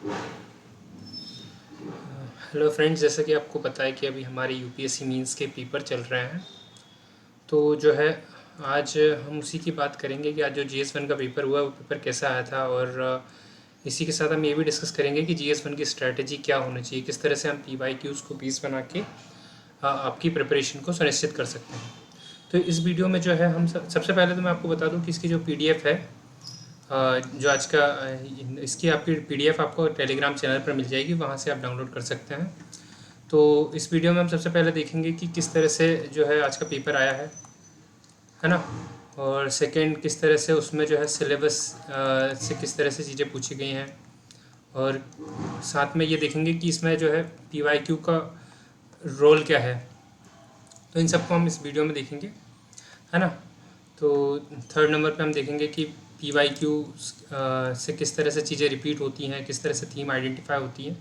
Hello friends, जैसा कि आपको पता है कि अभी हमारे यूपीएससी मींस के पेपर चल रहे हैं। तो जो है आज हम उसी की बात करेंगे कि आज जो जीएस वन का पेपर हुआ वो पेपर कैसा आया था। और इसी के साथ हम ये भी डिस्कस करेंगे कि जीएस वन की स्ट्रैटेजी क्या होनी चाहिए, किस तरह से हम पीवाईक्यूज़ को बेस बना के आपकी प्रिपरेशन को सुनिश्चित कर सकते हैं। तो इस वीडियो में जो है हम सबसे पहले तो मैं आपको बता दूं कि इसकी जो पीडीएफ है, जो आज का इसकी आपकी पीडीएफ आपको टेलीग्राम चैनल पर मिल जाएगी, वहाँ से आप डाउनलोड कर सकते हैं। तो इस वीडियो में हम सबसे पहले देखेंगे कि किस तरह से जो है आज का पेपर आया है ना। और सेकंड, किस तरह से उसमें जो है सिलेबस से किस तरह से चीज़ें पूछी गई हैं। और साथ में ये देखेंगे कि इसमें जो है पीवाईक्यू का रोल क्या है। तो इन सबको हम इस वीडियो में देखेंगे, है ना। तो थर्ड नंबर पे हम देखेंगे कि पीवाईक्यू से किस तरह से चीज़ें रिपीट होती हैं, किस तरह से थीम आइडेंटिफाई होती हैं,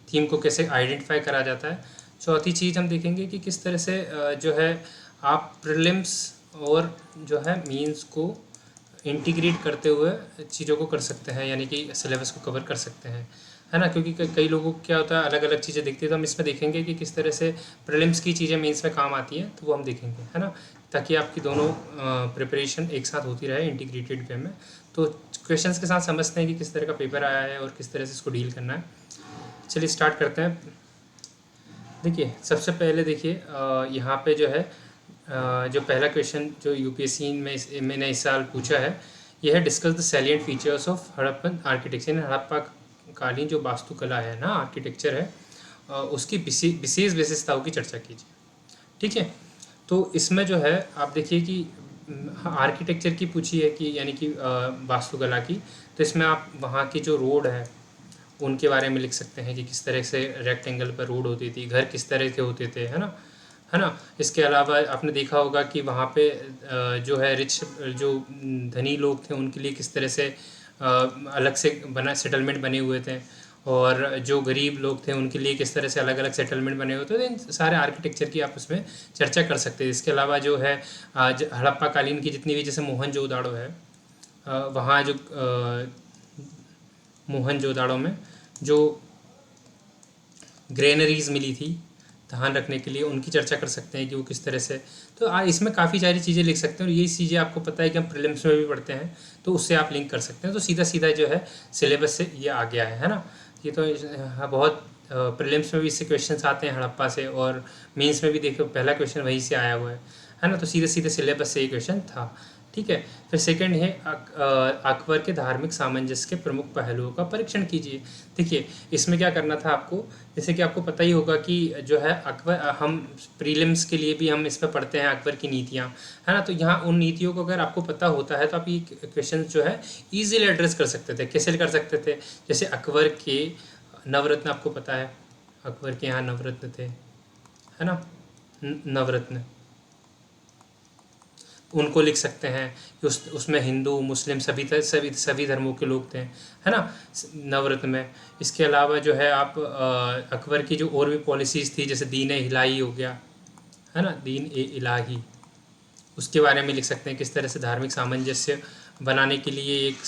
थीम को कैसे आइडेंटिफाई करा जाता है। चौथी चीज़ हम देखेंगे कि किस तरह से जो है आप प्रीलिम्स और जो है मींस को इंटीग्रेट करते हुए चीज़ों को कर सकते हैं, यानी कि सिलेबस को कवर कर सकते हैं, है ना। क्योंकि कई लोगों को क्या होता है, अलग अलग चीज़ें दिखती है। तो हम इसमें देखेंगे कि किस तरह से प्रीलिम्स की चीज़ें मेंस में काम आती हैं, तो वो हम देखेंगे, है ना, ताकि आपकी दोनों प्रिपरेशन एक साथ होती रहे इंटीग्रेटेड वे में। तो क्वेश्चंस के साथ समझते हैं कि किस तरह का पेपर आया है और किस तरह से इसको डील करना है। चलिए स्टार्ट करते हैं। देखिए, सबसे पहले देखिए यहाँ पे जो है जो पहला क्वेश्चन जो यूपीएससी में मैंने इस साल पूछा है, यह है discuss the salient features of Harappan architecture. Harappa कालीन जो वास्तुकला है ना, आर्किटेक्चर है, उसकी विशेष विशेषताओं की चर्चा कीजिए। ठीक है। तो इसमें जो है आप देखिए कि आर्किटेक्चर की पूछी है कि यानी कि वास्तुकला की। तो इसमें आप वहाँ की जो रोड है उनके बारे में लिख सकते हैं कि किस तरह से रेक्टेंगल पर रोड होती थी, घर किस तरह के होते थे, है ना। इसके अलावा आपने देखा होगा कि वहाँ पे जो है रिच जो धनी लोग थे उनके लिए किस तरह से अलग से बना सेटलमेंट बने हुए थे, और जो गरीब लोग थे उनके लिए किस तरह से अलग अलग सेटलमेंट बने हुए थे। तो इन सारे आर्किटेक्चर की आप उसमें चर्चा कर सकते हैं। इसके अलावा जो है हड़प्पा कालीन की जितनी भी, जैसे मोहनजोदाड़ो है, वहाँ जो मोहनजोदाड़ो में जो ग्रेनरीज मिली थी धान रखने के लिए, उनकी चर्चा कर सकते हैं कि वो किस तरह से। तो इसमें काफ़ी सारी चीज़ें लिख सकते हैं, और यही चीज़ें आपको पता है कि हम प्रीलिम्स में भी पढ़ते हैं, तो उससे आप लिंक कर सकते हैं। तो सीधा सीधा जो है सिलेबस से ये आ गया है ना। ये तो बहुत प्रीलिम्स में भी इससे क्वेश्चन आते हैं हड़प्पा से, और मेंस में भी देखो पहला क्वेश्चन वहीं से आया हुआ है ना। तो सीधे सीधे सिलेबस से ये क्वेश्चन था। ठीक है। फिर सेकंड है अकबर के धार्मिक सामंजस्य के प्रमुख पहलुओं का परीक्षण कीजिए। देखिए, इसमें क्या करना था आपको, जैसे कि आपको पता ही होगा कि जो है अकबर, हम प्रीलिम्स के लिए भी हम इस पर पढ़ते हैं अकबर की नीतियाँ, है ना। तो यहाँ उन नीतियों को अगर आपको पता होता है तो आप ये क्वेश्चन जो है ईजिली एड्रेस कर सकते थे। कैसे कर सकते थे, जैसे अकबर के नवरत्न, आपको पता है अकबर के यहाँ नवरत्न थे, है ना। नवरत्न उनको लिख सकते हैं कि उसमें हिंदू मुस्लिम सभी धर्मों के लोग थे, है ना, नवरत्न में। इसके अलावा जो है आप अकबर की जो और भी पॉलिसीज़ थी, जैसे दीन इलाही हो गया, है ना, दीन ए इलाही, उसके बारे में लिख सकते हैं। किस तरह से धार्मिक सामंजस्य बनाने के लिए एक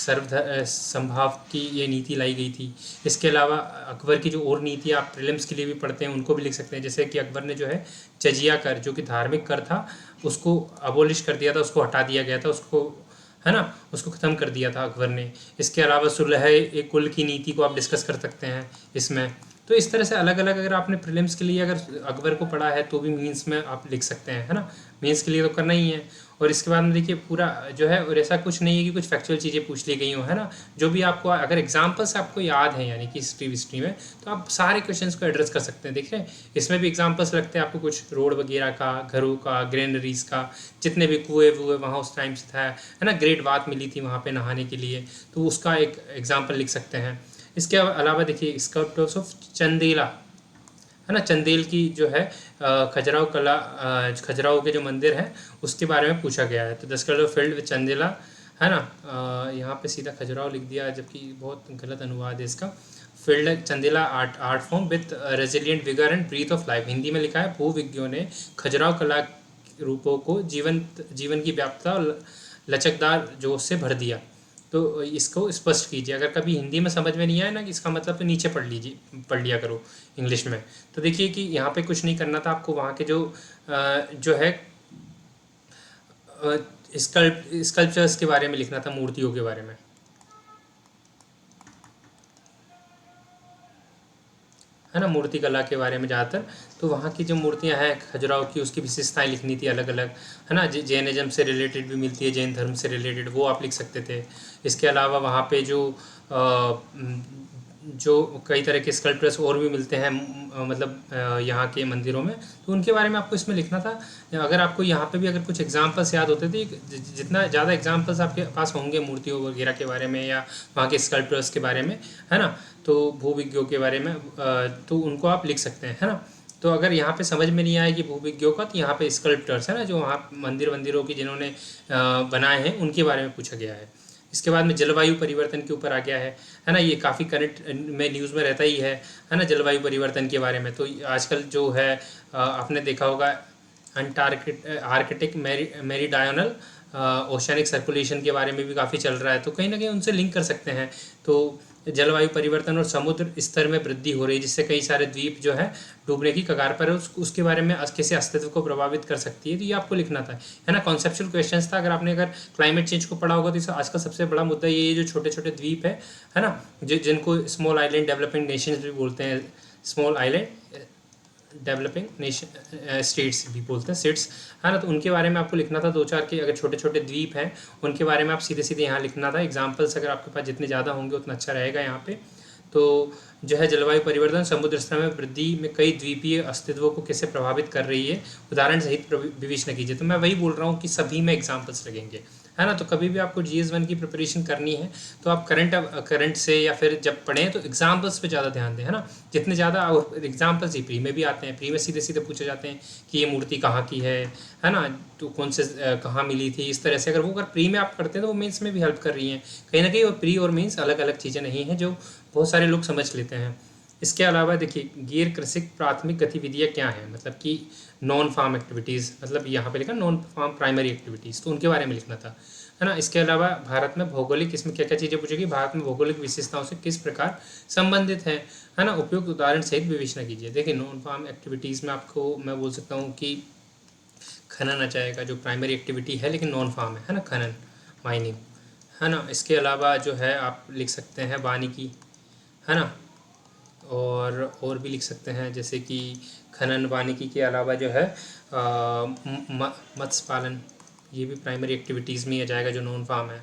संभाव की ये नीति लाई गई थी। इसके अलावा अकबर की जो और नीति आप प्रीलिम्स के लिए भी पढ़ते हैं उनको भी लिख सकते हैं। जैसे कि अकबर ने जो है जजिया कर, जो कि धार्मिक कर था, उसको अबोलिश कर दिया था, उसको हटा दिया गया था, उसको, है ना, उसको ख़त्म कर दिया था अकबर ने। इसके अलावा सुलह ए कुल की नीति को आप डिस्कस कर सकते हैं इसमें। तो इस तरह से अलग अलग, अगर आपने प्रीलिम्स के लिए अगर अकबर को पढ़ा है तो भी मीन्स में आप लिख सकते हैं, है ना। मीन्स के लिए तो करना ही है। और इसके बाद में देखिए पूरा जो है, और ऐसा कुछ नहीं है कि कुछ फैक्चुअल चीज़ें पूछ ली गई हो, है ना। जो भी आपको अगर एग्जाम्पल्स आपको याद हैं, यानी कि हिस्ट्री में, तो आप सारे क्वेश्चंस को एड्रेस कर सकते हैं। देखिए, इसमें भी एग्जाम्पल्स लगते हैं आपको, कुछ रोड वगैरह का, घरों का, ग्रेनरीज का, जितने भी कुएँ वुए वहाँ उस टाइम से था, है ना। ग्रेट बात मिली थी वहाँ पे नहाने के लिए, तो उसका एक एग्जाम्पल लिख सकते हैं। इसके अलावा देखिए स्कल्प्टर्स ऑफ चंदेला, है ना, चंदेल की जो है खजुराहो कला, खजुराहो के जो मंदिर हैं उसके बारे में पूछा गया है। तो the sculpture field with Chandela, है ना। यहाँ पे सीधा खजुराहो लिख दिया, जबकि बहुत गलत अनुवाद है इसका। Field Chandela art form with resilient vigour and breath of life, Hindi में लिखा है भूविज्ञों ने खजुराहो कला रूपों को जीवन की व्याप्तता और लचकदार जोश से भर दिया। तो इसको स्पष्ट कीजिए। अगर कभी हिंदी में समझ में नहीं आए ना कि इसका मतलब, तो नीचे पढ़ लिया करो इंग्लिश में। तो देखिए कि यहाँ पे कुछ नहीं करना था आपको, वहाँ के जो है स्कल्पचर्स के बारे में लिखना था, मूर्तियों के बारे में, है ना, मूर्ति कला के बारे में ज़्यादातर। तो वहाँ की जो मूर्तियाँ हैं खजुराहो की, उसकी विशेषताएं लिखनी थी अलग अलग, है ना। जैनिज्म से रिलेटेड भी मिलती है, जैन धर्म से रिलेटेड, वो आप लिख सकते थे। इसके अलावा वहाँ पे जो कई तरह के स्कल्पचर्स और भी मिलते हैं, मतलब यहाँ के मंदिरों में, तो उनके बारे में आपको इसमें लिखना था। अगर आपको यहाँ पे भी अगर कुछ एग्जांपल्स याद होते थे, जितना ज़्यादा एग्जांपल्स आपके पास होंगे मूर्तियों वगैरह के बारे में या वहाँ के स्कल्पचर्स के बारे में, है ना, तो भूविज्ञों के बारे में, तो उनको आप लिख सकते हैं, है ना। तो अगर यहाँ पे समझ में नहीं आएगी भूविज्ञों का, तो यहाँ पे स्कल्पचर्स है ना, जो वहाँ मंदिरों की जिन्होंने बनाए हैं, उनके बारे में पूछा गया है। इसके बाद में जलवायु परिवर्तन के ऊपर आ गया है ना। ये काफ़ी करंट में न्यूज़ में रहता ही है ना, जलवायु परिवर्तन के बारे में। तो आजकल जो है आपने देखा होगा आर्कटिक मेरीडायनल ओशनिक सर्कुलेशन के बारे में भी काफ़ी चल रहा है, तो कहीं ना कहीं उनसे लिंक कर सकते हैं। तो जलवायु परिवर्तन और समुद्र स्तर में वृद्धि हो रही है, जिससे कई सारे द्वीप जो है डूबने की कगार पर है, उसके बारे में कैसे अस्तित्व को प्रभावित कर सकती है, तो ये आपको लिखना था, है ना। कॉन्सेप्चुअल क्वेश्चंस था। अगर क्लाइमेट चेंज को पढ़ा होगा तो आज का सबसे बड़ा मुद्दा ये जो छोटे छोटे द्वीप है ना, जिनको स्मॉल आइलैंड डेवलपिंग नेशंस भी बोलते हैं, small island developing nation states भी बोलते हैं, स्टेट्स, है ना। तो उनके बारे में आपको लिखना था, 2-4 के अगर छोटे छोटे द्वीप हैं उनके बारे में आप सीधे सीधे यहाँ लिखना था। एग्जाम्पल्स अगर आपके पास जितने ज़्यादा होंगे उतना अच्छा रहेगा यहाँ पे। तो जो है जलवायु परिवर्तन समुद्र स्तर में वृद्धि में कई द्वीपीय अस्तित्वों को कैसे प्रभावित कर रही है, उदाहरण सहित विवेचना कीजिए। तो मैं वही बोल रहा हूँ कि सभी में एग्जाम्पल्स लगेंगे, है ना। तो कभी भी आपको GS1 की प्रिपरेशन करनी है तो आप करंट से या फिर जब पढ़ें तो एग्जाम्पल्स पे ज़्यादा ध्यान दें, है ना। जितने ज़्यादा एग्जाम्पल्स ही प्री में भी आते हैं, प्री में सीधे सीधे पूछे जाते हैं कि ये मूर्ति कहाँ की है ना, तो कौन से कहाँ मिली थी, इस तरह से। अगर प्री में आप करते हैं तो वो मेंस में भी हेल्प कर रही हैं कहीं ना कहीं। और प्री और मेंस अलग अलग चीज़ें नहीं हैं, जो बहुत सारे लोग समझ लेते हैं। इसके अलावा देखिए गैर कृषिक प्राथमिक गतिविधियाँ क्या हैं, मतलब कि नॉन फार्म एक्टिविटीज़, मतलब यहाँ पे लिखा नॉन फार्म प्राइमरी एक्टिविटीज़, तो उनके बारे में लिखना था, है ना। इसके अलावा भारत में भौगोलिक, इसमें क्या क्या चीज़ें पूछेगी, भारत में भौगोलिक विशेषताओं से किस प्रकार संबंधित है ना, उपयुक्त उदाहरण सहित विवेचना कीजिए। देखिए नॉन फार्म एक्टिविटीज़ में आपको मैं बोल सकता हूँ कि खनन आ जाएगा, जो प्राइमरी एक्टिविटी है लेकिन नॉन फार्म है ना, खनन, माइनिंग, है ना। इसके अलावा जो है आप लिख सकते हैं वानिकी, है ना, और भी लिख सकते हैं, जैसे कि खनन वानिकी के अलावा जो है मत्स्य पालन, ये भी प्राइमरी एक्टिविटीज़ में आ जाएगा जो नॉन फार्म है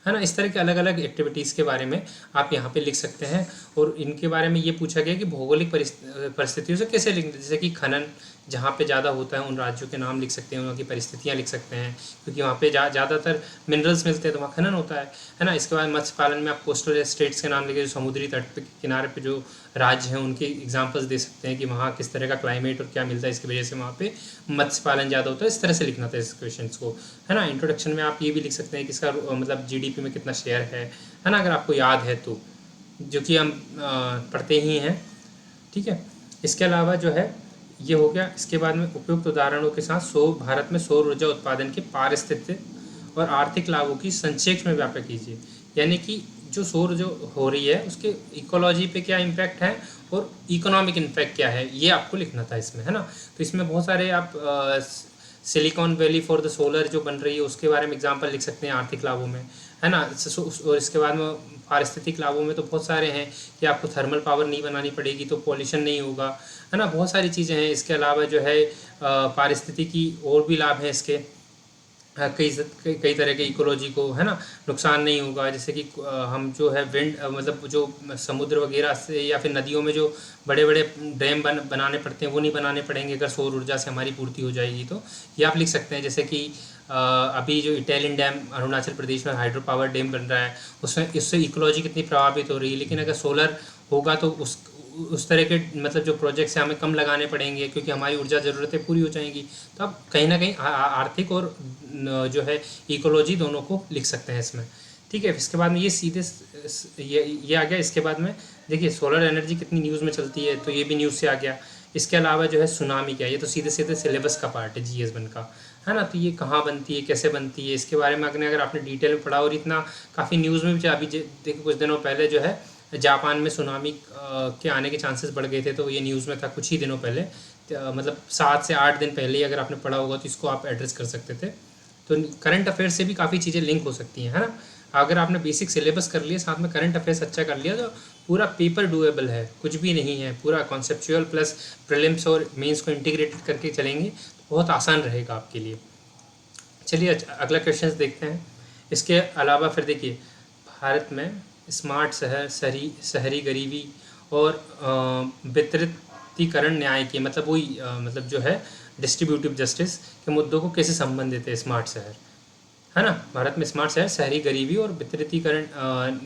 ना। इस तरह के अलग अलग एक्टिविटीज़ के बारे में आप यहाँ पे लिख सकते हैं। और इनके बारे में ये पूछा गया कि भौगोलिक परिस्थितियों से कैसे लिख, जैसे कि खनन जहाँ पे ज़्यादा होता है उन राज्यों के नाम लिख सकते हैं, वहाँ की परिस्थितियाँ लिख सकते हैं, क्योंकि वहाँ पे ज़्यादातर मिनरल्स मिलते हैं तो वहाँ खनन होता है ना। इसके बाद मत्स्य पालन में आप कोस्टल स्टेट्स के नाम लिखे, जो समुद्री तट पे किनारे पे जो राज्य हैं उनके एग्जांपल्स दे सकते हैं कि वहाँ किस तरह का क्लाइमेट और क्या मिलता है, इसकी वजह से वहाँ पे मत्स्य पालन ज़्यादा होता है। इस तरह से लिखना था इस क्वेश्चन को, है ना। इंट्रोडक्शन में आप ये भी लिख सकते हैं कि इसका मतलब GDP में कितना शेयर है ना, अगर आपको याद है तो, जो कि हम पढ़ते ही हैं, ठीक है। इसके अलावा जो है ये हो गया। इसके बाद में उपयुक्त उदाहरणों के साथ भारत में सौर ऊर्जा उत्पादन के पारिस्थितिक और आर्थिक लाभों की संक्षेप में व्याख्या कीजिए। यानी कि जो सौर जो हो रही है उसके इकोलॉजी पे क्या इम्पैक्ट है और इकोनॉमिक इम्पैक्ट क्या है, ये आपको लिखना था इसमें, है ना। तो इसमें बहुत सारे आप silicon valley for the solar जो बन रही है उसके बारे में एग्जांपल लिख सकते हैं आर्थिक लाभों में, है ना। और इसके बाद में पारिस्थितिक लाभों में तो बहुत सारे हैं कि आपको थर्मल पावर नहीं बनानी पड़ेगी तो पॉल्यूशन नहीं होगा, है ना, बहुत सारी चीज़ें हैं। इसके अलावा जो है पारिस्थितिकी और भी लाभ हैं इसके, कई तरह के इकोलॉजी को, है ना, नुकसान नहीं होगा। जैसे कि हम जो है विंड, मतलब जो समुद्र वगैरह से या फिर नदियों में जो बड़े बड़े डैम बनाने पड़ते हैं वो नहीं बनाने पड़ेंगे अगर सौर ऊर्जा से हमारी पूर्ति हो जाएगी तो, ये आप लिख सकते हैं। जैसे कि अभी जो इटैलियन डैम अरुणाचल प्रदेश में हाइड्रो पावर डैम बन रहा है, उसमें इससे इकोलॉजी कितनी प्रभावित हो रही है, लेकिन अगर सोलर होगा तो उस तरह के मतलब जो प्रोजेक्ट्स हैं हमें कम लगाने पड़ेंगे क्योंकि हमारी ऊर्जा ज़रूरतें पूरी हो जाएंगी। तो आप कहीं ना कहीं आर्थिक और जो है इकोलॉजी दोनों को लिख सकते हैं इसमें, ठीक है। इसके बाद में ये सीधे ये आ गया। इसके बाद में देखिए सोलर एनर्जी कितनी न्यूज़ में चलती है, तो ये भी न्यूज़ से आ गया। इसके अलावा जो है सुनामी क्या है, ये तो सीधे सीधे सिलेबस का पार्ट है GS1 का, है ना। तो ये कहाँ बनती है, कैसे बनती है, इसके बारे में अगर आपने डिटेल में पढ़ा, और इतना काफ़ी न्यूज़ में भी अभी देखिए कुछ दिनों पहले जो है जापान में सुनामी के आने के चांसेस बढ़ गए थे, तो ये न्यूज़ में था कुछ ही दिनों पहले, मतलब 7 से 8 दिन पहले ही अगर आपने पढ़ा होगा तो इसको आप एड्रेस कर सकते थे। तो करंट अफेयर से भी काफ़ी चीज़ें लिंक हो सकती हैं, है ना। अगर आपने बेसिक सिलेबस कर लिया, साथ में करंट अफेयर्स अच्छा कर लिया, तो पूरा पेपर डुएबल है, कुछ भी नहीं है, पूरा कॉन्सेप्चुअल प्लस प्रीलिम्स और मेंस को इंटीग्रेटेड करके चलेंगे तो बहुत आसान रहेगा आपके लिए। चलिए अगला क्वेश्चन देखते हैं। इसके अलावा फिर देखिए, भारत में स्मार्ट शहर, शहरी गरीबी और वितरितीकरण न्याय के मतलब वही मतलब जो है डिस्ट्रीब्यूटिव जस्टिस के मुद्दों को कैसे संबंधित है स्मार्ट शहर, है ना। भारत में स्मार्ट शहर शहरी गरीबी और वितरितीकरण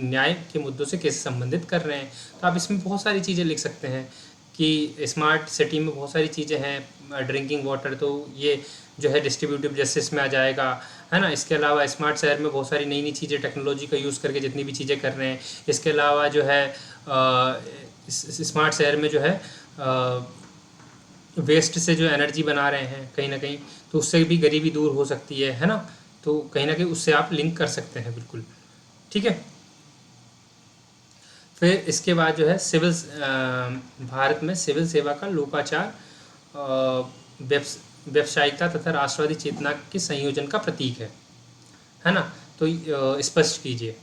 न्याय के मुद्दों से कैसे संबंधित कर रहे हैं। तो आप इसमें बहुत सारी चीज़ें लिख सकते हैं कि स्मार्ट सिटी में बहुत सारी चीज़ें हैं, ड्रिंकिंग वाटर, तो ये जो है डिस्ट्रीब्यूटिव जस्टिस में आ जाएगा, है ना। इसके अलावा स्मार्ट शहर में बहुत सारी नई नई चीज़ें टेक्नोलॉजी का यूज़ करके जितनी भी चीज़ें कर रहे हैं। इसके अलावा जो है स्मार्ट शहर में जो है वेस्ट से जो एनर्जी बना रहे हैं कहीं ना कहीं, तो उससे भी गरीबी दूर हो सकती है ना। तो कहीं ना कहीं उससे आप लिंक कर सकते हैं, बिल्कुल ठीक है। फिर इसके बाद जो है सिविल, भारत में सिविल सेवा का लोकाचार, व्यावसायिकता तथा राष्ट्रवादी चेतना के संयोजन का प्रतीक है ना। तो स्पष्ट कीजिए,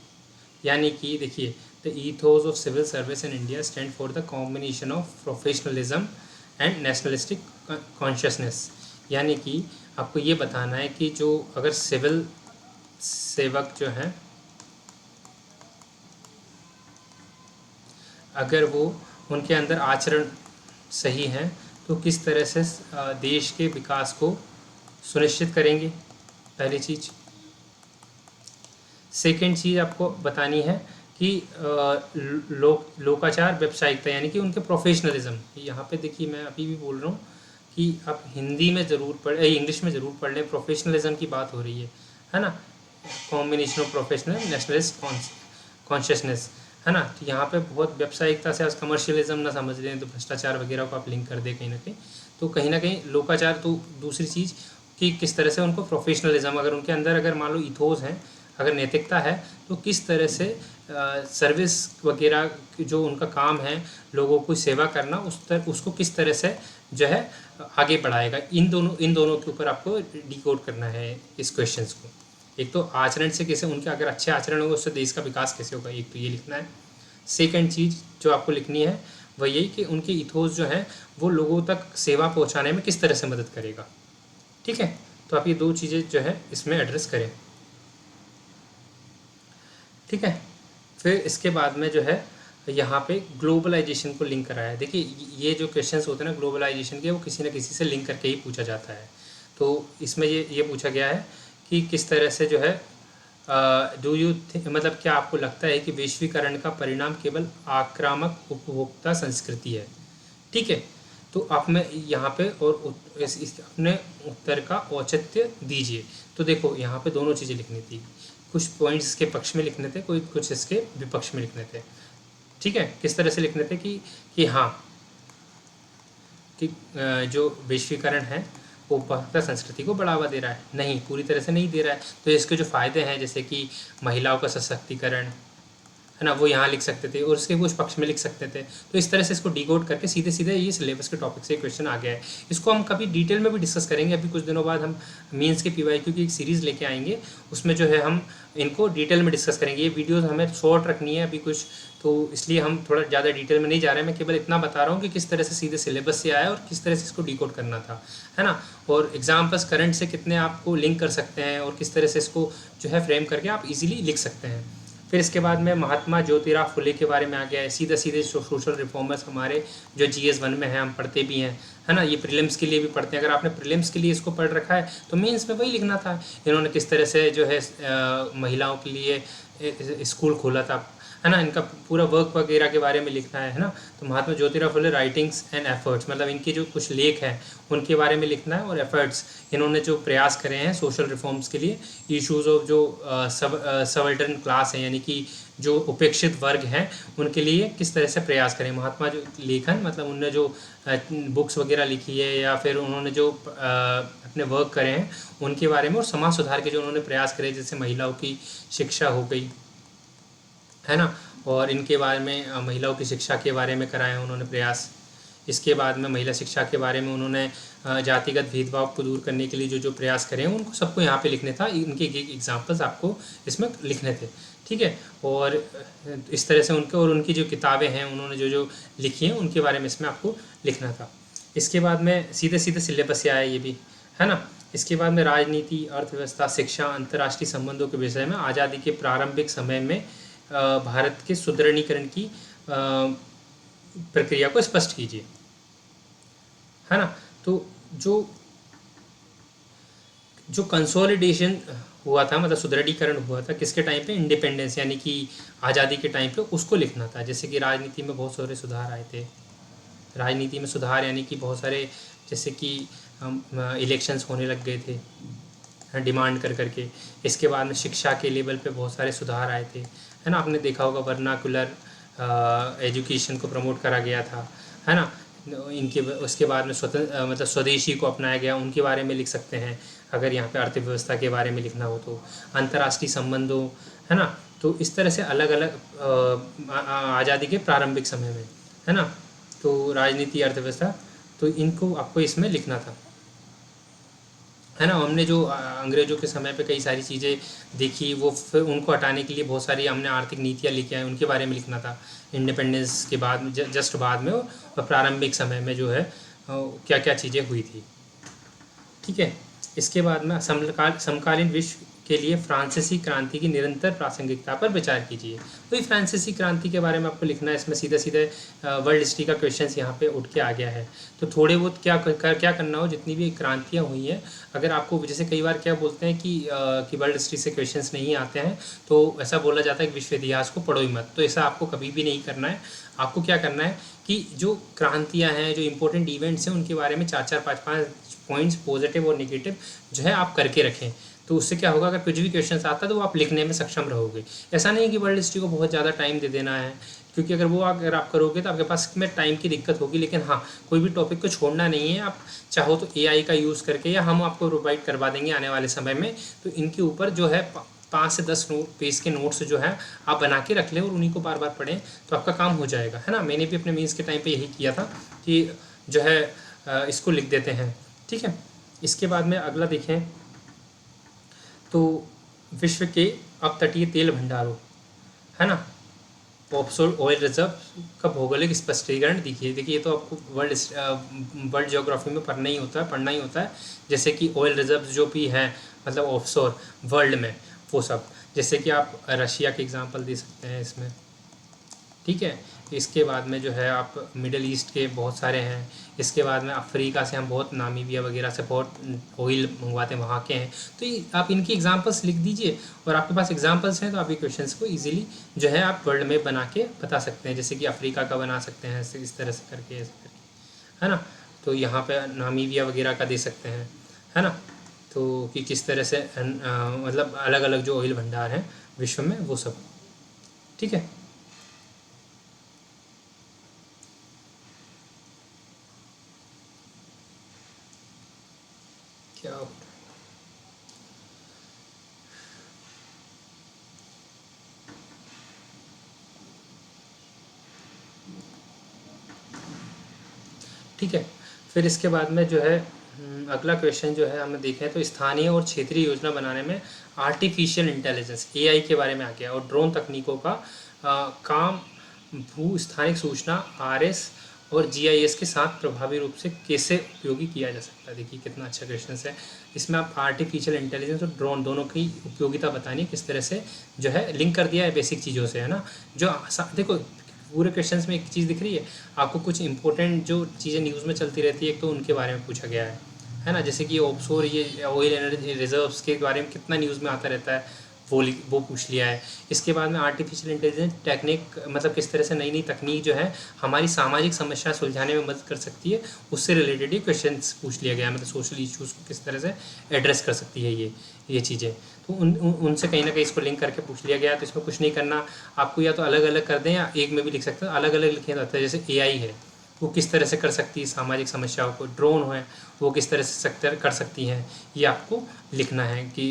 यानी कि देखिए, the ethos of civil service in India stand for the combination of professionalism and nationalistic consciousness. यानी कि आपको ये बताना है कि जो अगर सिविल सेवक जो हैं, अगर वो उनके अंदर आचरण सही हैं तो किस तरह से देश के विकास को सुनिश्चित करेंगे, पहली चीज़। सेकंड चीज़ आपको बतानी है कि लोकाचार व्यावसायिकता, यानी कि उनके प्रोफेशनलिज्म। यहाँ पे देखिए मैं अभी भी बोल रहा हूँ कि आप हिंदी में ज़रूर पढ़ें, इंग्लिश में ज़रूर पढ़ लें, प्रोफेशनलिज्म की बात हो रही है ना। Combination of professional nationalist consciousness, है ना। तो यहाँ पे बहुत व्यावसायिकता से आज कमर्शियलिज्म ना समझ लें तो भ्रष्टाचार वगैरह को आप लिंक कर दें कहीं ना कहीं। तो कहीं ना कहीं लोकाचार, तो दूसरी चीज़ कि किस तरह से उनको प्रोफेशनलिज्म, अगर उनके अंदर अगर मान लो इथोस हैं, अगर नैतिकता है, तो किस तरह से सर्विस वगैरह जो उनका काम है लोगों को सेवा करना, उसको किस तरह से जो है आगे बढ़ाएगा। इन दोनों के ऊपर आपको डिकोड करना है इस क्वेश्चंस को। एक तो आचरण से कैसे, उनके अगर अच्छे आचरण होगा उससे देश का विकास कैसे होगा, एक तो ये लिखना है। सेकंड चीज़ जो आपको लिखनी है वह यही कि उनके इथोस जो है वो लोगों तक सेवा पहुंचाने में किस तरह से मदद करेगा, ठीक है। तो आप ये दो चीज़ें जो है इसमें एड्रेस करें, ठीक है। फिर इसके बाद में जो है यहाँ पे ग्लोबलाइजेशन को लिंक कराया है। देखिए ये जो क्वेश्चंस होते हैं ना ग्लोबलाइजेशन के, वो किसी न किसी से लिंक करके ही पूछा जाता है। तो इसमें ये पूछा गया है कि किस तरह से जो है डू यू मतलब क्या आपको लगता है कि वैश्वीकरण का परिणाम केवल आक्रामक उपभोक्ता संस्कृति है, ठीक है। तो आप में यहाँ पे और अपने उत्तर का औचित्य दीजिए। तो देखो यहाँ पे दोनों चीज़ें लिखनी थी, कुछ पॉइंट्स इसके पक्ष में लिखने थे, कुछ इसके विपक्ष में लिखने थे, ठीक है। किस तरह से लिखने थे कि हाँ कि जो वैश्वीकरण है वो उपभोक्ता संस्कृति को बढ़ावा दे रहा है, नहीं पूरी तरह से नहीं दे रहा है। तो इसके जो फ़ायदे हैं जैसे कि महिलाओं का सशक्तिकरण, है ना, वो यहाँ लिख सकते थे और उसके कुछ पक्ष में लिख सकते थे। तो इस तरह से इसको डिकोड करके सीधे सीधे ये सिलेबस के टॉपिक से क्वेश्चन आ गया है। इसको हम कभी डिटेल में भी डिस्कस करेंगे। अभी कुछ दिनों बाद हम मीन्स के पीवाईक्यू की एक सीरीज़ लेके आएंगे, उसमें जो है हम इनको डिटेल में डिस्कस करेंगे। ये वीडियोज़ हमें शॉर्ट रखनी है अभी कुछ, तो इसलिए हम थोड़ा ज़्यादा डिटेल में नहीं जा रहे हैं। मैं केवल इतना बता रहा हूँ कि किस तरह से सीधे सिलेबस से आया और किस तरह से इसको डिकोड करना था, है ना। और एग्जाम्पल्स करंट से कितने आपको लिंक कर सकते हैं और किस तरह से इसको जो है फ्रेम करके आप इजीली लिख सकते हैं। फिर इसके बाद में महात्मा ज्योतिराव फुले के बारे में आ गया है। सीधे सीधे सोशल रिफॉर्मर्स हमारे जो GS 1 में है, हम पढ़ते भी हैं, है ना। ये प्रीलिम्स के लिए भी पढ़ते हैं। अगर आपने प्रीलिम्स के लिए इसको पढ़ रखा है तो मेंस में वही लिखना था। इन्होंने किस तरह से जो है महिलाओं के लिए स्कूल खोला था, है ना, इनका पूरा वर्क वगैरह के बारे में लिखना है ना। तो Mahatma Jyotirao Phule writings and efforts, मतलब इनके जो कुछ लेख हैं उनके बारे में लिखना है, और एफर्ट्स, इन्होंने जो प्रयास करे हैं सोशल रिफॉर्म्स के लिए, इश्यूज ऑफ जो सबल्टर्न क्लास है, यानी कि जो उपेक्षित वर्ग हैं उनके लिए किस तरह से प्रयास करें। महात्मा जो लेखन, मतलब उन्होंने जो बुक्स वगैरह लिखी है या फिर उन्होंने जो अपने वर्क करे हैं उनके बारे में, और समाज सुधार के जो उन्होंने प्रयास करे, जैसे महिलाओं की शिक्षा हो गई, है ना, और इनके बारे में महिलाओं की शिक्षा के बारे में कराया उन्होंने प्रयास। इसके बाद में महिला शिक्षा के बारे में उन्होंने जातिगत भेदभाव को दूर करने के लिए जो जो प्रयास करें उनको सबको यहाँ पे लिखने था, इनके एग्जाम्पल्स आपको इसमें लिखने थे, ठीक है। और इस तरह से उनके और उनकी जो किताबें हैं उन्होंने जो जो लिखी हैं उनके बारे में इसमें आपको लिखना था। इसके बाद में सीधे सीधे सिलेबस से आया ये भी, है ना। इसके बाद में राजनीति, अर्थव्यवस्था, शिक्षा, अंतर्राष्ट्रीय संबंधों के विषय में आज़ादी के प्रारंभिक समय में भारत के सुदृढ़ीकरण की प्रक्रिया को स्पष्ट कीजिए, है ना। तो जो कंसोलिडेशन हुआ था, मतलब सुदृढ़ीकरण हुआ था किसके टाइम पे, इंडिपेंडेंस यानी कि आज़ादी के टाइम पे, उसको लिखना था। जैसे कि राजनीति में बहुत सारे सुधार आए थे, राजनीति में सुधार यानी कि बहुत सारे, जैसे कि इलेक्शंस होने लग गए थे डिमांड कर करके। इसके बाद में शिक्षा के लेवल पे बहुत सारे सुधार आए थे, है ना। आपने देखा होगा वर्नाकुलर एजुकेशन को प्रमोट करा गया था, है ना। इनके उसके बाद में स्वतंत्र मतलब स्वदेशी को अपनाया गया, उनके बारे में लिख सकते हैं अगर यहाँ पे अर्थव्यवस्था के बारे में लिखना हो तो। अंतर्राष्ट्रीय संबंधों, है ना। तो इस तरह से अलग अलग आज़ादी के प्रारंभिक समय में, है ना। तो राजनीति, अर्थव्यवस्था, तो इनको आपको इसमें लिखना था, है ना। हमने जो अंग्रेज़ों के समय पे कई सारी चीज़ें देखी, वो फिर उनको हटाने के लिए बहुत सारी हमने आर्थिक नीतियाँ लिखी हैं, उनके बारे में लिखना था। इंडिपेंडेंस के बाद में, जस्ट बाद में और प्रारंभिक समय में जो है क्या क्या चीज़ें हुई थी, ठीक है। इसके बाद में समकालीन विश्व के लिए फ्रांसीसी क्रांति की निरंतर प्रासंगिकता पर विचार कीजिए। वही फ्रांसीसी क्रांति के बारे में आपको लिखना है। इसमें सीधे सीधे वर्ल्ड हिस्ट्री का क्वेश्चन यहाँ पे उठ के आ गया है। तो थोड़े बहुत क्या करना हो, जितनी भी क्रांतियाँ हुई हैं, अगर आपको, जैसे कई बार क्या बोलते हैं कि वर्ल्ड हिस्ट्री से क्वेश्चंस नहीं आते हैं, तो ऐसा बोला जाता है कि विश्व इतिहास को पढ़ो ही मत। तो ऐसा आपको कभी भी नहीं करना है। आपको क्या करना है कि जो क्रांतियाँ हैं, जो इंपॉर्टेंट इवेंट्स हैं, उनके बारे में 4-4, 5-5 पॉइंट्स, पॉजिटिव और नेगेटिव, जो है आप करके रखें। तो उससे क्या होगा, अगर कुछ भी क्वेश्चन आता है तो वो आप लिखने में सक्षम रहोगे। ऐसा नहीं कि वर्ल्ड हिस्ट्री को बहुत ज़्यादा टाइम दे देना है, क्योंकि अगर आप करोगे तो आपके पास में टाइम की दिक्कत होगी। लेकिन हाँ, कोई भी टॉपिक को छोड़ना नहीं है। आप चाहो तो AI का यूज़ करके, या हम आपको प्रोवाइड करवा देंगे आने वाले समय में, तो इनके ऊपर जो है 5 से 10 पेज के नोट्स जो है आप बना के रख लें और उन्हीं को बार बार पढ़ें, तो आपका काम हो जाएगा, है ना। मैंने भी अपने मीन्स के टाइम पे यही किया था कि जो है इसको लिख देते हैं, ठीक है। इसके बाद में अगला देखें तो विश्व के अपतटीय तेल भंडारों, है ना, ऑफशोर ऑयल रिजर्व का भौगोलिक स्पष्टीकरण देखिए तो आपको वर्ल्ड ज्योग्राफी में पढ़ना ही होता है। जैसे कि ऑयल रिजर्व जो भी है, मतलब ऑफशोर वर्ल्ड में, वो सब, जैसे कि आप रशिया के एग्जांपल दे सकते हैं इसमें, ठीक है। इसके बाद में जो है आप मिडल ईस्ट के बहुत सारे हैं। इसके बाद में अफ्रीका से हम बहुत, नामीबिया वगैरह से बहुत ऑयल मंगवाते हैं, वहाँ के हैं। तो आप इनकी एग्जांपल्स लिख दीजिए, और आपके पास एग्जांपल्स हैं तो आप ये क्वेश्चंस को इजीली जो है आप वर्ल्ड में बना के बता सकते हैं। जैसे कि अफ्रीका का बना सकते हैं इस तरह से करके, ऐसे करके, है ना। तो यहाँ पे नामीबिया वगैरह का दे सकते हैं, है ना। तो कि किस तरह से मतलब अलग अलग जो ऑयल भंडार हैं विश्व में, वो सब, ठीक है। क्या ठीक है। फिर इसके बाद में जो है अगला क्वेश्चन जो है हमें देखें तो स्थानीय और क्षेत्रीय योजना बनाने में आर्टिफिशियल इंटेलिजेंस AI के बारे में आ गया, और ड्रोन तकनीकों का काम भू स्थानिक सूचना RS और GIS के साथ प्रभावी रूप से कैसे उपयोगी किया जा सकता है। देखिए कितना अच्छा क्वेश्चन है। इसमें आप आर्टिफिशियल इंटेलिजेंस और ड्रोन दोनों की उपयोगिता बतानी, किस तरह से जो है लिंक कर दिया है बेसिक चीज़ों से, है ना। जो देखो पूरे क्वेश्चंस में एक चीज़ दिख रही है आपको, कुछ इंपॉर्टेंट जो चीज़ें न्यूज़ में चलती रहती है, तो उनके बारे में पूछा गया है ना। जैसे कि ऑफशोर ये ऑयल एनर्जी रिजर्व्स के बारे में कितना न्यूज़ में आता रहता है, वो पूछ लिया है। इसके बाद में आर्टिफिशियल इंटेलिजेंस टेक्निक मतलब किस तरह से नई नई तकनीक जो है हमारी सामाजिक समस्या सुलझाने में मदद कर सकती है, उससे रिलेटेड ही क्वेश्चन पूछ लिया गया है। मतलब सोशल इश्यूज़ को किस तरह से एड्रेस कर सकती है ये चीज़ें, तो उनसे कहीं ना कहीं इसको लिंक करके पूछ लिया गया। तो इसमें कुछ नहीं करना आपको, या तो अलग अलग कर दें या एक में भी लिख सकते हैं। अलग अलग लिखे जाता है, जैसे AI है वो किस तरह से कर सकती है सामाजिक समस्याओं को, ड्रोन है वो किस तरह से कर सकती हैं, ये आपको लिखना है कि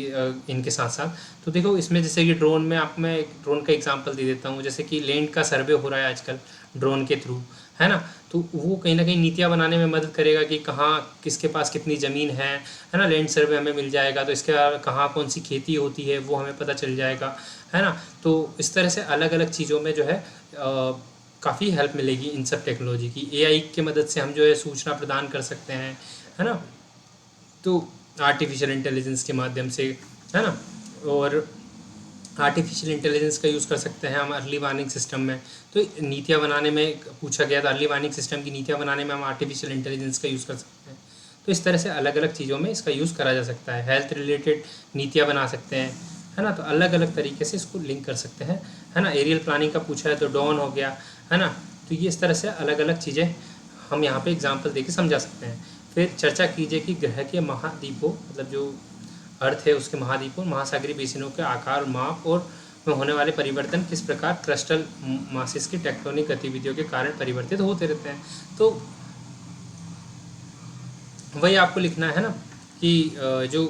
इनके साथ साथ। तो देखो इसमें जैसे कि ड्रोन में मैं एक ड्रोन का एग्जांपल दे देता हूँ। जैसे कि लैंड का सर्वे हो रहा है आजकल ड्रोन के थ्रू, है ना। तो वो कहीं ना कहीं नीतियाँ बनाने में मदद करेगा कि कहाँ किसके पास कितनी ज़मीन है ना। लैंड सर्वे हमें मिल जाएगा, तो इसके कहाँ कौन सी खेती होती है वो हमें पता चल जाएगा, है ना। तो इस तरह से अलग अलग चीज़ों में जो है काफ़ी हेल्प मिलेगी इन सब टेक्नोलॉजी की। AI की मदद से हम जो है सूचना प्रदान कर सकते हैं, है ना। तो आर्टिफिशियल इंटेलिजेंस के माध्यम से, है ना। और आर्टिफिशियल इंटेलिजेंस का यूज़ कर सकते हैं हम अर्ली वार्निंग सिस्टम में। तो नीतियाँ बनाने में पूछा गया था, अर्ली वार्निंग सिस्टम की नीतियाँ बनाने में हम आर्टिफिशियल इंटेलिजेंस का यूज़ कर सकते हैं। तो इस तरह से अलग अलग चीज़ों में इसका यूज़ करा जा सकता है। हेल्थ रिलेटेड नीतियाँ बना सकते हैं, है ना। तो अलग अलग तरीके से इसको लिंक कर सकते हैं, है ना। एरियल प्लानिंग का पूछा है तो ड्रोन हो गया, है ना। तो ये इस तरह से अलग अलग चीज़ें हम यहाँ पे एग्जांपल देके समझा सकते हैं। फिर चर्चा कीजिए कि ग्रह के महाद्वीपों मतलब जो अर्थ है उसके महाद्वीपों महासागरीय बेसिनों के आकार माप और में होने वाले परिवर्तन किस प्रकार क्रिस्टल मासिस की टेक्टोनिक गतिविधियों के कारण परिवर्तित होते रहते हैं। तो वही आपको लिखना है ना कि जो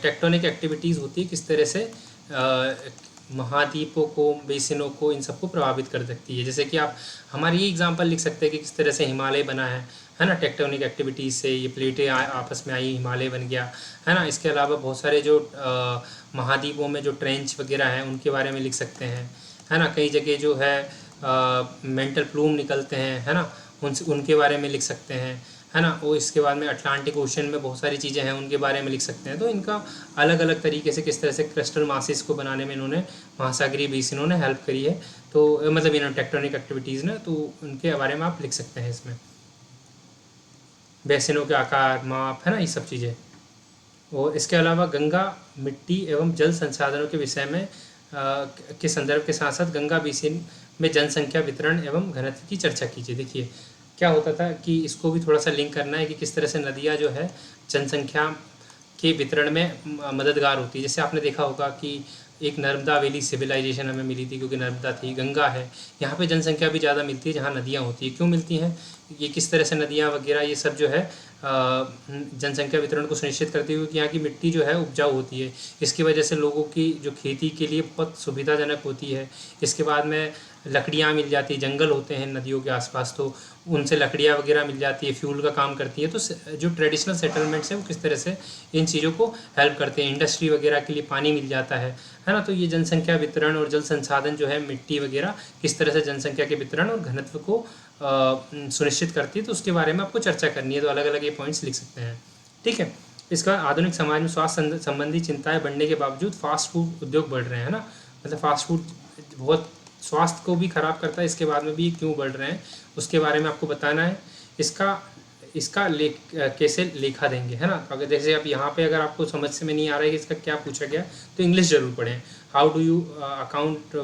टेक्टोनिक एक्टिविटीज़ होती है किस तरह से महाद्वीपों को, बेसिनों को, इन सबको प्रभावित कर सकती है। जैसे कि आप हमारी ये एग्जांपल लिख सकते हैं कि किस तरह से हिमालय बना है ना। टेक्टोनिक एक्टिविटीज़ से ये प्लेटें आपस में आई, हिमालय बन गया, है ना। इसके अलावा बहुत सारे जो महाद्वीपों में जो ट्रेंच वगैरह हैं उनके बारे में लिख सकते हैं, है ना। कई जगह जो है मेंटल प्लूम निकलते हैं, है ना, उनके बारे में लिख सकते हैं, है ना। वो इसके बाद में अटलांटिक ओशन में बहुत सारी चीज़ें हैं उनके बारे में लिख सकते हैं। तो इनका अलग अलग तरीके से किस तरह से क्रिस्टल मासिस को बनाने में इन्होंने महासागरीय बेसिनों ने हेल्प करी है। तो मतलब इन्होंने टेक्टोनिक एक्टिविटीज़ ने, तो उनके बारे में आप लिख सकते हैं इसमें। बेसिनों के आकार माप, है ना, ये सब चीज़ें। और इसके अलावा गंगा मिट्टी एवं जल संसाधनों के विषय में के संदर्भ के साथ साथ गंगा बेसिन में जनसंख्या वितरण एवं घनत्व की चर्चा कीजिए। देखिए क्या होता था कि इसको भी थोड़ा सा लिंक करना है कि किस तरह से नदियाँ जो है जनसंख्या के वितरण में मददगार होती है। जैसे आपने देखा होगा कि एक नर्मदा वैली सिविलाइजेशन हमें मिली थी क्योंकि नर्मदा थी, गंगा है, यहाँ पे जनसंख्या भी ज़्यादा मिलती है जहाँ नदियाँ होती है। क्यों मिलती हैं? ये किस तरह से नदियाँ वगैरह ये सब जो है जनसंख्या वितरण को सुनिश्चित करती हुई कि यहाँ की मिट्टी जो है उपजाऊ होती है। इसकी वजह से लोगों की जो खेती के लिए बहुत सुविधाजनक होती है। इसके बाद में लकड़ियाँ मिल जाती है, जंगल होते हैं नदियों के आसपास, तो उनसे लकड़ियाँ वगैरह मिल जाती है, फ्यूल का काम करती है। तो जो ट्रेडिशनल सेटलमेंट्स हैं वो किस तरह से इन चीज़ों को हेल्प करते हैं। इंडस्ट्री वगैरह के लिए पानी मिल जाता है ना। तो ये जनसंख्या वितरण और जल संसाधन जो है मिट्टी वगैरह किस तरह से जनसंख्या के वितरण और घनत्व को सुनिश्चित करती है, तो उसके बारे में आपको चर्चा करनी है। तो अलग अलग ये पॉइंट्स लिख सकते हैं, ठीक है। इसका आधुनिक समाज में स्वास्थ्य संबंधी चिंताएं बढ़ने के बावजूद फास्ट फूड उद्योग बढ़ रहे हैं ना। मतलब फास्ट फूड बहुत स्वास्थ्य को भी खराब करता है, इसके बाद में भी क्यों बढ़ रहे हैं उसके बारे में आपको बताना है। इसका कैसे लेखा देंगे, है ना। अगर जैसे अब यहाँ पे अगर आपको समझ से में नहीं आ रहा है कि इसका क्या पूछा गया तो इंग्लिश जरूर पढ़ें। How do you account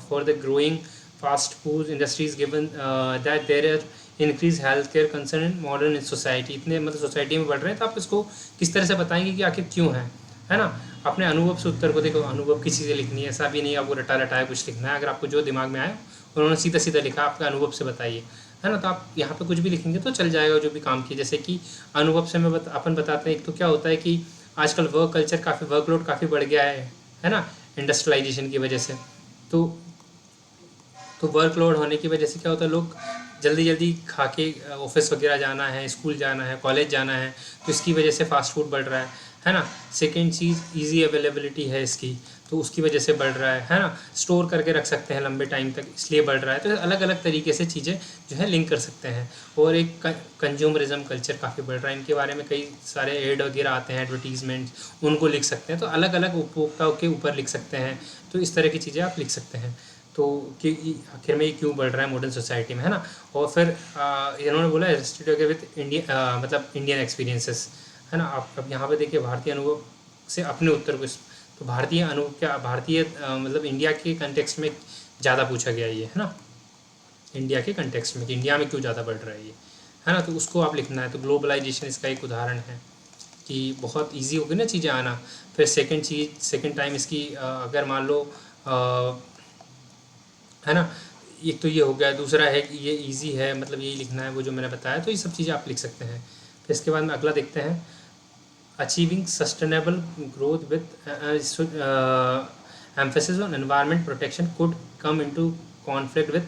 for the growing fast food industries given that there are increase health care concern in modern society. इतने मतलब सोसाइटी में बढ़ रहे हैं, तो आप इसको किस तरह से बताएंगे कि आखिर क्यों है ना। अपने अनुभव से उत्तर को देखो, अनुभव की चीज़ें लिखनी है, ऐसा भी नहीं आपको रटा रटाया कुछ लिखना है। अगर आपको जो दिमाग में आया उन्होंने सीधा सीधा लिखा, आपका अनुभव से बताइए, है ना। तो आप यहाँ पे कुछ भी लिखेंगे तो चल जाएगा जो भी काम किए। जैसे कि अनुभव से अपन बताते हैं, एक तो क्या होता है कि आजकल वर्क कल्चर काफ़ी, वर्कलोड काफ़ी बढ़ गया है ना, इंडस्ट्रियलाइजेशन की वजह से। तो वर्कलोड होने की वजह से क्या होता है, लोग जल्दी जल्दी खा के ऑफिस वगैरह जाना है, स्कूल जाना है, कॉलेज जाना है, तो इसकी वजह से फास्ट फूड बढ़ रहा है ना। सेकेंड चीज़ ईजी अवेलेबिलिटी है इसकी, तो उसकी वजह से बढ़ रहा है ना। स्टोर करके रख सकते हैं लंबे टाइम तक, इसलिए बढ़ रहा है। तो अलग अलग तरीके से चीज़ें जो है लिंक कर सकते हैं। और एक कंज्यूमरिज्म कल्चर काफ़ी बढ़ रहा है, इनके बारे में कई सारे एड वगैरह आते हैं, एडवर्टीजमेंट, उनको लिख सकते हैं। तो अलग अलग उपभोक्ताओं के ऊपर लिख सकते हैं। तो इस तरह की चीज़ें आप लिख सकते हैं। तो कि आखिर में ये क्यों बढ़ रहा है मॉडर्न सोसाइटी में, है ना। और फिर इन्होंने बोला विद मतलब इंडियन एक्सपीरियंसेस, है ना। आप अब यहाँ पे देखिए भारतीय अनुभव से अपने उत्तर को तो भारतीय मतलब इंडिया के कंटेक्स्ट में ज़्यादा पूछा गया ये, है ना, इंडिया के कंटेक्स्ट में कि इंडिया में क्यों ज़्यादा बढ़ रहा है ये, है ना, तो उसको आप लिखना है। तो ग्लोबलाइजेशन इसका एक उदाहरण है कि बहुत इजी हो गई ना चीज़ें आना। फिर सेकंड टाइम इसकी अगर मान लो है ना, एक तो ये हो गया, दूसरा है कि ये इजी है, मतलब यही लिखना है वो जो मैंने बताया, तो ये सब चीज़ें आप लिख सकते हैं। फिर इसके बाद में अगला देखते हैं, achieving sustainable growth with emphasis on environment protection could come into conflict with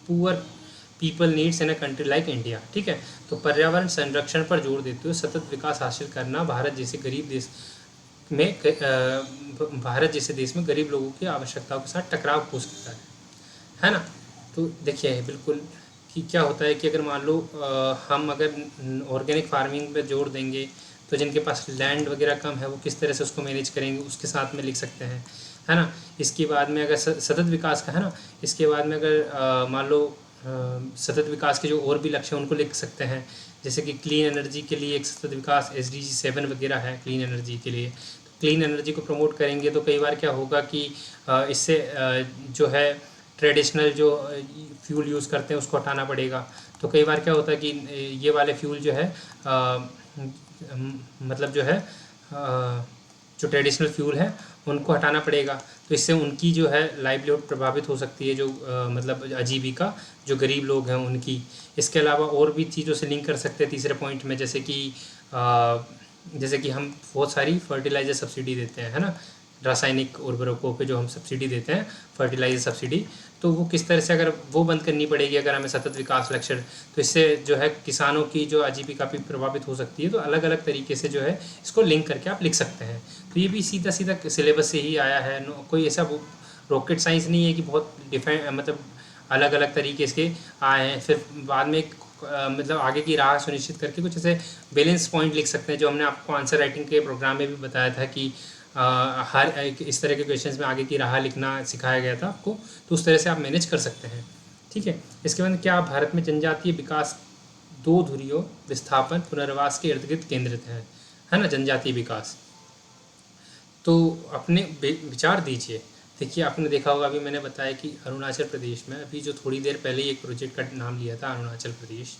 poor people needs in a country like India। ठीक है, तो पर्यावरण संरक्षण पर जोर देते हुए सतत विकास हासिल करना भारत जैसे देश में गरीब लोगों की आवश्यकताओं के साथ टकराव हो सकता है ना। तो देखिए बिल्कुल कि क्या होता है कि अगर मान लो हम अगर ऑर्गेनिक फार्मिंग पे जोर देंगे तो जिनके पास लैंड वगैरह कम है वो किस तरह से उसको मैनेज करेंगे, उसके साथ में लिख सकते हैं, है ना। इसके बाद में अगर सतत विकास का है ना, इसके बाद में अगर मान लो सतत विकास के जो और भी लक्ष्य हैं उनको लिख सकते हैं, जैसे कि क्लीन एनर्जी के लिए एक सतत विकास SDG 7 वगैरह है क्लीन एनर्जी के लिए। तो क्लीन एनर्जी को प्रमोट करेंगे तो कई बार क्या होगा कि इससे जो है ट्रेडिशनल जो फ्यूल यूज़ करते हैं उसको हटाना पड़ेगा। तो कई बार क्या होता है कि ये वाले फ्यूल जो है मतलब जो है जो ट्रेडिशनल फ्यूल है उनको हटाना पड़ेगा। तो इससे उनकी जो है लाइवलीहुड प्रभावित हो सकती है, जो मतलब आजीविका जो गरीब लोग हैं उनकी। इसके अलावा और भी चीज़ों से लिंक कर सकते हैं तीसरे पॉइंट में, जैसे कि हम बहुत सारी फर्टिलाइज़र सब्सिडी देते हैं, है ना, रासायनिक उर्वरकों पे जो हम सब्सिडी देते हैं फर्टिलाइज़र सब्सिडी, तो वो किस तरह से अगर वो बंद करनी पड़ेगी अगर हमें सतत विकास लक्ष्य, तो इससे जो है किसानों की जो आजीविका भी प्रभावित हो सकती है। तो अलग अलग तरीके से जो है इसको लिंक करके आप लिख सकते हैं। तो ये भी सीधा सीधा सिलेबस से ही आया है, कोई ऐसा रॉकेट साइंस नहीं है कि बहुत मतलब अलग अलग तरीके से आए हैं। फिर बाद में मतलब आगे की राह सुनिश्चित करके कुछ ऐसे बैलेंस पॉइंट लिख सकते हैं, जो हमने आपको आंसर राइटिंग के प्रोग्राम में भी बताया था कि हर इस तरह के क्वेश्चंस में आगे की राह लिखना सिखाया गया था आपको, तो उस तरह से आप मैनेज कर सकते हैं। ठीक है, इसके बाद क्या भारत में जनजातीय विकास दो धुरियों विस्थापन पुनर्वास के इर्द गिर्द केंद्रित है ना, जनजातीय विकास। तो अपने विचार दीजिए। देखिए आपने देखा होगा, अभी मैंने बताया कि अरुणाचल प्रदेश में अभी जो थोड़ी देर पहले ही एक प्रोजेक्ट का नाम लिया था अरुणाचल प्रदेश,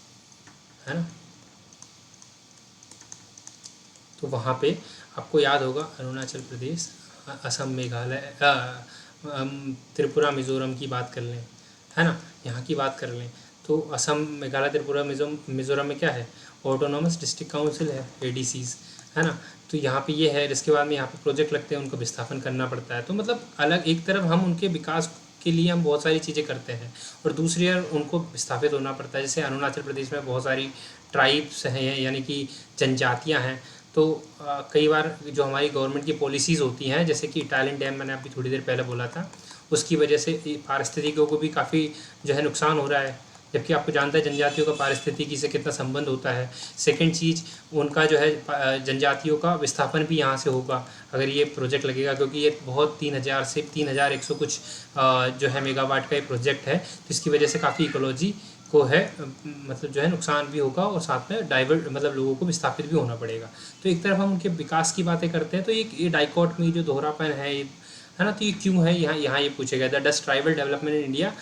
है ना, तो वहाँ पे आपको याद होगा अरुणाचल प्रदेश, असम, मेघालय, त्रिपुरा, मिज़ोरम की बात कर लें, है ना, यहाँ की बात कर लें तो असम, मेघालय, त्रिपुरा, मिज़ोरम में क्या है, ऑटोनॉमस डिस्ट्रिक्ट काउंसिल है, ADCs, है ना। तो यहाँ पे ये है, इसके बाद में यहाँ पे प्रोजेक्ट लगते हैं, उनको विस्थापन करना पड़ता है। तो मतलब अलग एक तरफ हम उनके विकास के लिए हम बहुत सारी चीज़ें करते हैं और दूसरी ओर उनको विस्थापित होना पड़ता है। जैसे अरुणाचल प्रदेश में बहुत सारी ट्राइब्स हैं, यानी कि जनजातियाँ हैं। तो कई बार जो हमारी गवर्नमेंट की पॉलिसीज़ होती हैं, जैसे कि इटालियन डैम मैंने अभी थोड़ी देर पहले बोला था, उसकी वजह से पारिस्थितिकियों को भी काफ़ी जो है नुकसान हो रहा है, जबकि आपको जानता है जनजातियों का पारिस्थितिकी से कितना संबंध होता है। सेकंड चीज़, उनका जो है जनजातियों का विस्थापन भी यहाँ से होगा अगर ये प्रोजेक्ट लगेगा, क्योंकि ये बहुत 3000 से 3100 कुछ जो है मेगावाट का ये प्रोजेक्ट है। तो इसकी वजह से काफ़ी इकोलॉजी को है मतलब जो है नुकसान भी होगा और साथ में डाइवर्ट मतलब लोगों को विस्थापित भी होना पड़ेगा। तो एक तरफ हम उनके विकास की बातें करते हैं, तो ये डाइकॉट में जो दोहरापन है ये, है ना, तो ये क्यों है, यहाँ ये पूछा गया था। Does tribal development in India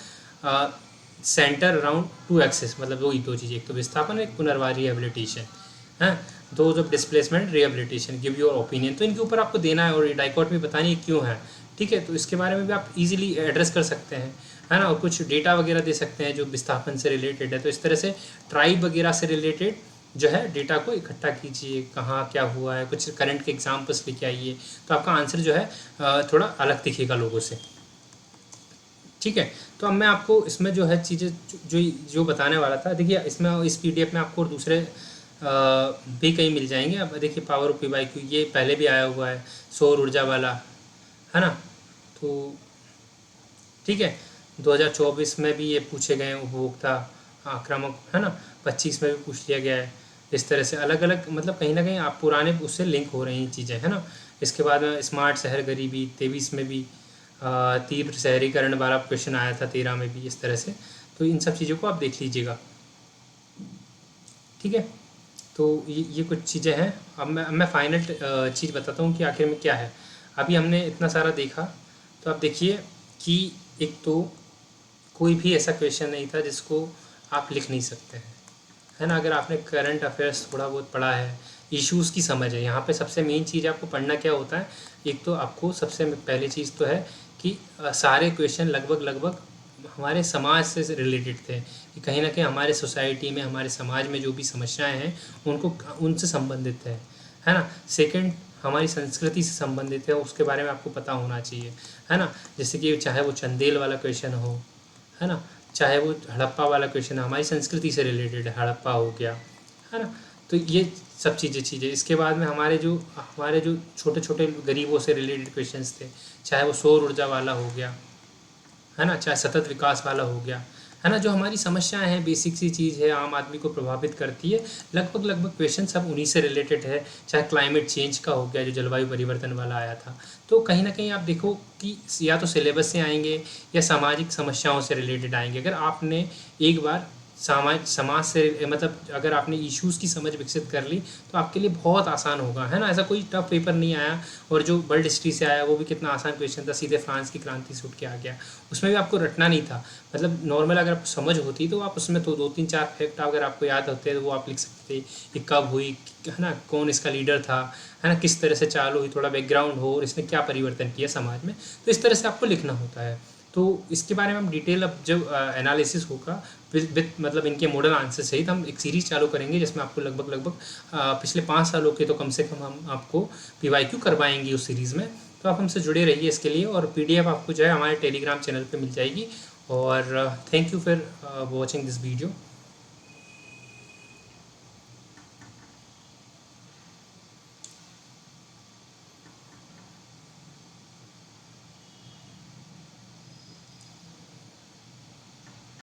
centre around 2 axes, मतलब दो चीज़ें, एक तो विस्थापन, एक पुनर्वास रिहेबिलिटेशन, है, दो जब displacement rehabilitation, give your opinion. तो इनके ऊपर आपको देना है और ये डाइकॉट में बतानी है क्यों है। ठीक है, तो इसके बारे में भी आप इजीली एड्रेस कर सकते हैं, है ना, और कुछ डेटा वगैरह दे सकते हैं जो विस्थापन से रिलेटेड है। तो इस तरह से ट्राइब वगैरह से रिलेटेड जो है डेटा को इकट्ठा कीजिए, कहाँ क्या हुआ है, कुछ करंट के एग्जाम्पल्स लेके आइए, तो आपका आंसर जो है थोड़ा अलग दिखेगा लोगों से। ठीक है, तो अब मैं आपको इसमें जो है चीज़ें जो बताने वाला था, देखिए इसमें इस PDF में आपको दूसरे भी कहीं मिल जाएंगे। अब देखिए पावर ऑफ PYQ ये पहले भी आया हुआ है, सौर ऊर्जा वाला, है ना। तो ठीक है, 2024 में भी ये पूछे गए हैं उपभोक्ता आक्रामक, है ना, 25 में भी पूछ लिया गया है। इस तरह से अलग अलग मतलब कहीं ना कहीं आप पुराने उससे लिंक हो रही चीज़ें, है ना। इसके बाद में स्मार्ट शहर गरीबी 23 में भी, तीव्र शहरीकरण वाला क्वेश्चन आया था 13 में भी, इस तरह से। तो इन सब चीज़ों को आप देख लीजिएगा। ठीक है, तो ये कुछ चीज़ें हैं। अब मैं फाइनल चीज़ बताता हूँ कि आखिर में क्या है। अभी हमने इतना सारा देखा, तो आप देखिए कि एक तो कोई भी ऐसा क्वेश्चन नहीं था जिसको आप लिख नहीं सकते हैं, है ना। अगर आपने करंट अफेयर्स थोड़ा बहुत पढ़ा है, इश्यूज़ की समझ है, यहाँ पे सबसे मेन चीज़ आपको पढ़ना क्या होता है, एक तो आपको सबसे पहली चीज़ तो है कि सारे क्वेश्चन लगभग लगभग हमारे समाज से रिलेटेड थे, कि कहीं ना कहीं हमारे सोसाइटी में, हमारे समाज में जो भी समस्याएं हैं उनको उनसे संबंधित है ना। सेकंड, हमारी संस्कृति से संबंधित है, उसके बारे में आपको पता होना चाहिए, है ना। जैसे कि चाहे वो चंदेल वाला क्वेश्चन हो, है ना, चाहे वो हड़प्पा वाला क्वेश्चन है, हमारी संस्कृति से रिलेटेड है, हड़प्पा हो गया, है ना। तो ये सब चीज़ें इसके बाद में हमारे जो छोटे छोटे गरीबों से रिलेटेड क्वेश्चंस थे, चाहे वो सौर ऊर्जा वाला हो गया, है ना, चाहे सतत विकास वाला हो गया, है ना। जो हमारी समस्याएं हैं, बेसिक सी चीज़ है, आम आदमी को प्रभावित करती है, लगभग लगभग क्वेश्चन सब उन्हीं से रिलेटेड है। चाहे क्लाइमेट चेंज का हो गया, जो जलवायु परिवर्तन वाला आया था, तो कहीं ना कहीं आप देखो कि या तो सिलेबस से आएंगे या सामाजिक समस्याओं से रिलेटेड आएंगे। अगर आपने एक बार समाज से, मतलब अगर आपने इश्यूज़ की समझ विकसित कर ली, तो आपके लिए बहुत आसान होगा, है ना। ऐसा कोई टफ पेपर नहीं आया, और जो वर्ल्ड हिस्ट्री से आया वो भी कितना आसान क्वेश्चन था, सीधे फ्रांस की क्रांति से उठ के आ गया। उसमें भी आपको रटना नहीं था, मतलब नॉर्मल अगर आपको समझ होती तो आप उसमें तो 2-3-4 फैक्ट अगर आपको याद होते तो वो आप लिख सकते, ये कब हुई, है ना, कौन इसका लीडर था, है ना, किस तरह से चालू हुई, थोड़ा बैकग्राउंड हो, और इसने क्या परिवर्तन किया समाज में, तो इस तरह से आपको लिखना होता है। तो इसके बारे में हम डिटेल, अब जब एनालिसिस होगा विद मतलब इनके मॉडल आंसर सहित, हम एक सीरीज़ चालू करेंगे जिसमें आपको लगभग लगभग पिछले 5 सालों के तो कम से कम हम आपको PYQ करवाएंगे उस सीरीज़ में। तो आप हमसे जुड़े रहिए इसके लिए, और PDF आपको जो है हमारे टेलीग्राम चैनल पे मिल जाएगी। और thank you for watching this video.